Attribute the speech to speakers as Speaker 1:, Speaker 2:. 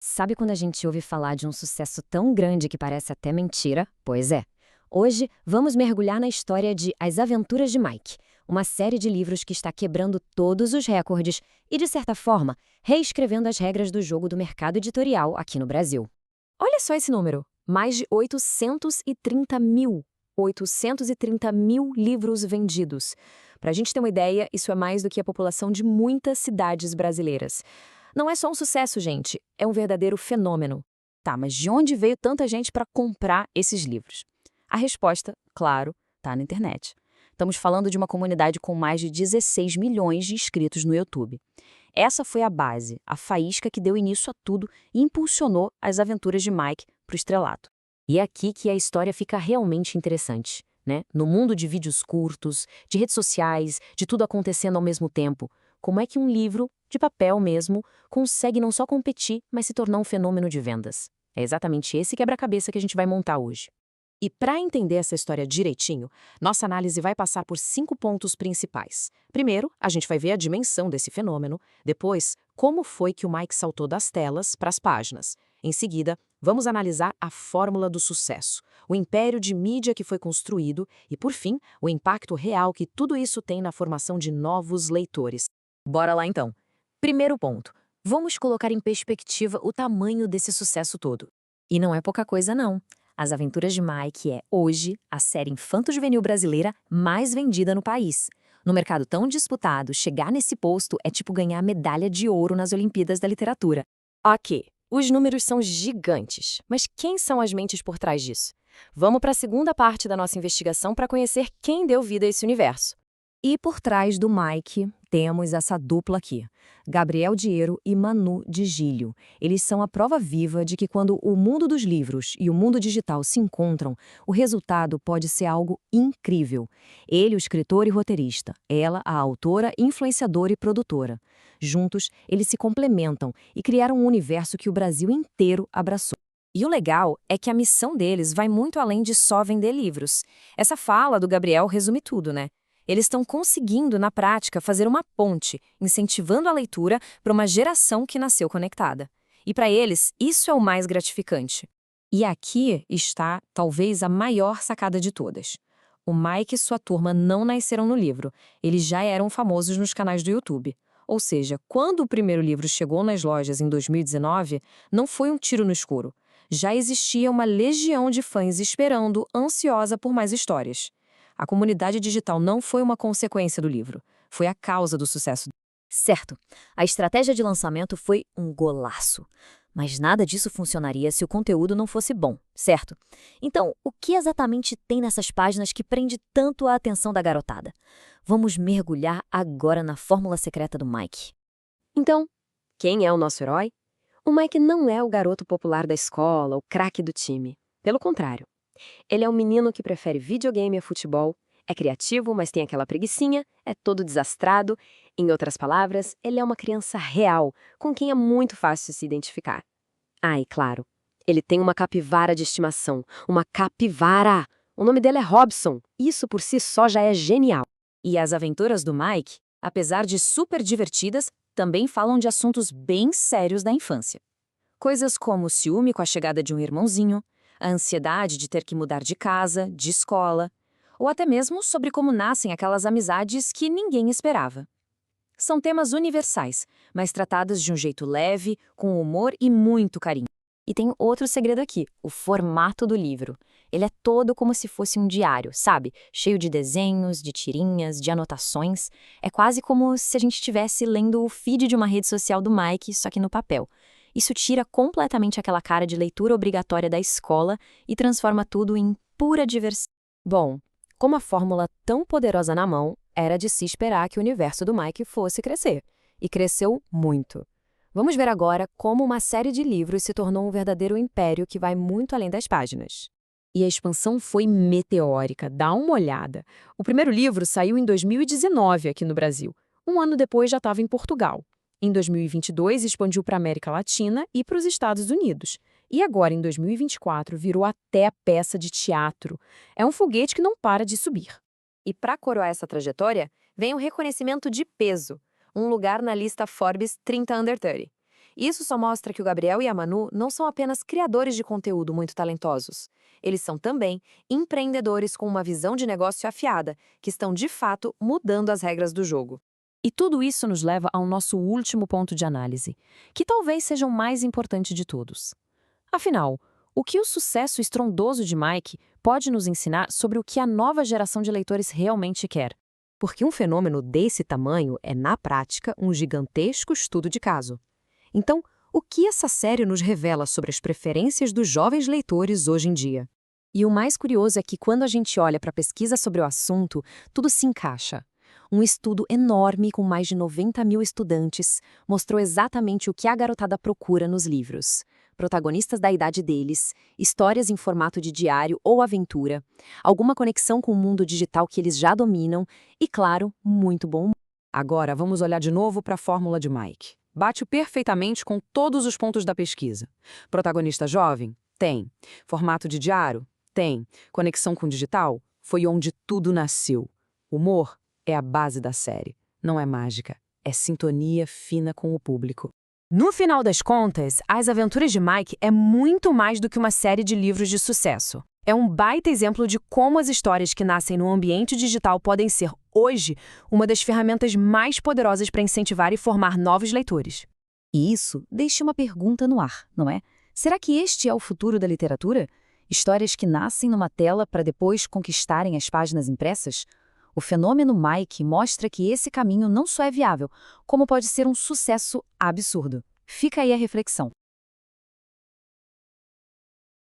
Speaker 1: Sabe quando a gente ouve falar de um sucesso tão grande que parece até mentira? Pois é. Hoje, vamos mergulhar na história de As Aventuras de Mike, uma série de livros que está quebrando todos os recordes e, de certa forma, reescrevendo as regras do jogo do mercado editorial aqui no Brasil.
Speaker 2: Olha só esse número, mais de 830 mil. 830 mil livros vendidos. Para a gente ter uma ideia, isso é mais do que a população de muitas cidades brasileiras. Não é só um sucesso, gente, é um verdadeiro fenômeno. Tá, mas de onde veio tanta gente para comprar esses livros? A resposta, claro, tá na internet. Estamos falando de uma comunidade com mais de 16 milhões de inscritos no YouTube. Essa foi a base, a faísca que deu início a tudo e impulsionou as aventuras de Mike para o estrelato. E é aqui que a história fica realmente interessante, né? No mundo de vídeos curtos, de redes sociais, de tudo acontecendo ao mesmo tempo, como é que um livro, de papel mesmo, consegue não só competir, mas se tornar um fenômeno de vendas? É exatamente esse quebra-cabeça que a gente vai montar hoje. E para entender essa história direitinho, nossa análise vai passar por 5 pontos principais. Primeiro, a gente vai ver a dimensão desse fenômeno. Depois, como foi que o Mike saltou das telas para as páginas. Em seguida, vamos analisar a fórmula do sucesso, o império de mídia que foi construído e, por fim, o impacto real que tudo isso tem na formação de novos leitores. Bora lá então. Primeiro ponto, vamos colocar em perspectiva o tamanho desse sucesso todo.
Speaker 1: E não é pouca coisa, não. As Aventuras de Mike é, hoje, a série infanto-juvenil brasileira mais vendida no país. No mercado tão disputado, chegar nesse posto é tipo ganhar medalha de ouro nas Olimpíadas da Literatura.
Speaker 2: Ok, os números são gigantes, mas quem são as mentes por trás disso? Vamos para a segunda parte da nossa investigação para conhecer quem deu vida a esse universo.
Speaker 1: E por trás do Mike, temos essa dupla aqui, Gabriel Diero e Manu de Gílio. Eles são a prova viva de que quando o mundo dos livros e o mundo digital se encontram, o resultado pode ser algo incrível. Ele, o escritor e roteirista, ela, a autora, influenciadora e produtora. Juntos, eles se complementam e criaram um universo que o Brasil inteiro abraçou.
Speaker 2: E o legal é que a missão deles vai muito além de só vender livros. Essa fala do Gabriel resume tudo, né? Eles estão conseguindo, na prática, fazer uma ponte, incentivando a leitura para uma geração que nasceu conectada. E para eles, isso é o mais gratificante.
Speaker 1: E aqui está, talvez, a maior sacada de todas. O Mike e sua turma não nasceram no livro, eles já eram famosos nos canais do YouTube. Ou seja, quando o primeiro livro chegou nas lojas em 2019, não foi um tiro no escuro. Já existia uma legião de fãs esperando, ansiosa por mais histórias. A comunidade digital não foi uma consequência do livro, foi a causa do sucesso.
Speaker 3: Certo, a estratégia de lançamento foi um golaço. Mas nada disso funcionaria se o conteúdo não fosse bom, certo? Então, o que exatamente tem nessas páginas que prende tanto a atenção da garotada? Vamos mergulhar agora na fórmula secreta do Mike.
Speaker 2: Então, quem é o nosso herói? O Mike não é o garoto popular da escola, o craque do time. Pelo contrário. Ele é um menino que prefere videogame a futebol, é criativo, mas tem aquela preguicinha, é todo desastrado. Em outras palavras, ele é uma criança real, com quem é muito fácil se identificar. Ah, e claro, ele tem uma capivara de estimação, uma capivara! O nome dele é Robson, isso por si só já é genial.
Speaker 3: E as aventuras do Mike, apesar de super divertidas, também falam de assuntos bem sérios da infância. Coisas como o ciúme com a chegada de um irmãozinho, a ansiedade de ter que mudar de casa, de escola, ou até mesmo sobre como nascem aquelas amizades que ninguém esperava. São temas universais, mas tratados de um jeito leve, com humor e muito carinho. E tem outro segredo aqui, o formato do livro. Ele é todo como se fosse um diário, sabe? Cheio de desenhos, de tirinhas, de anotações. É quase como se a gente estivesse lendo o feed de uma rede social do Mike, só que no papel. Isso tira completamente aquela cara de leitura obrigatória da escola e transforma tudo em pura diversão.
Speaker 2: Bom, com uma fórmula tão poderosa na mão, era de se esperar que o universo do Mike fosse crescer. E cresceu muito. Vamos ver agora como uma série de livros se tornou um verdadeiro império que vai muito além das páginas. E a expansão foi meteórica, dá uma olhada. O primeiro livro saiu em 2019 aqui no Brasil. Um ano depois já estava em Portugal. Em 2022, expandiu para a América Latina e para os Estados Unidos. E agora, em 2024, virou até peça de teatro. É um foguete que não para de subir. E para coroar essa trajetória, vem um reconhecimento de peso, um lugar na lista Forbes 30 Under 30. Isso só mostra que o Gabriel e a Manu não são apenas criadores de conteúdo muito talentosos. Eles são também empreendedores com uma visão de negócio afiada, que estão de fato mudando as regras do jogo.
Speaker 1: E tudo isso nos leva ao nosso último ponto de análise, que talvez seja o mais importante de todos. Afinal, o que o sucesso estrondoso de Mike pode nos ensinar sobre o que a nova geração de leitores realmente quer?
Speaker 2: Porque um fenômeno desse tamanho é, na prática, um gigantesco estudo de caso. Então, o que essa série nos revela sobre as preferências dos jovens leitores hoje em dia?
Speaker 3: E o mais curioso é que quando a gente olha para a pesquisa sobre o assunto, tudo se encaixa. Um estudo enorme com mais de 90 mil estudantes mostrou exatamente o que a garotada procura nos livros. Protagonistas da idade deles, histórias em formato de diário ou aventura, alguma conexão com o mundo digital que eles já dominam e, claro, muito bom humor.
Speaker 4: Agora, vamos olhar de novo para a fórmula de Mike. Bate perfeitamente com todos os pontos da pesquisa. Protagonista jovem? Tem. Formato de diário? Tem. Conexão com o digital? Foi onde tudo nasceu. Humor é a base da série. Não é mágica. É sintonia fina com o público.
Speaker 1: No final das contas, As Aventuras de Mike é muito mais do que uma série de livros de sucesso. É um baita exemplo de como as histórias que nascem no ambiente digital podem ser, hoje, uma das ferramentas mais poderosas para incentivar e formar novos leitores.
Speaker 3: E isso deixa uma pergunta no ar, não é? Será que este é o futuro da literatura? Histórias que nascem numa tela para depois conquistarem as páginas impressas? O fenômeno Mike mostra que esse caminho não só é viável, como pode ser um sucesso absurdo. Fica aí a reflexão.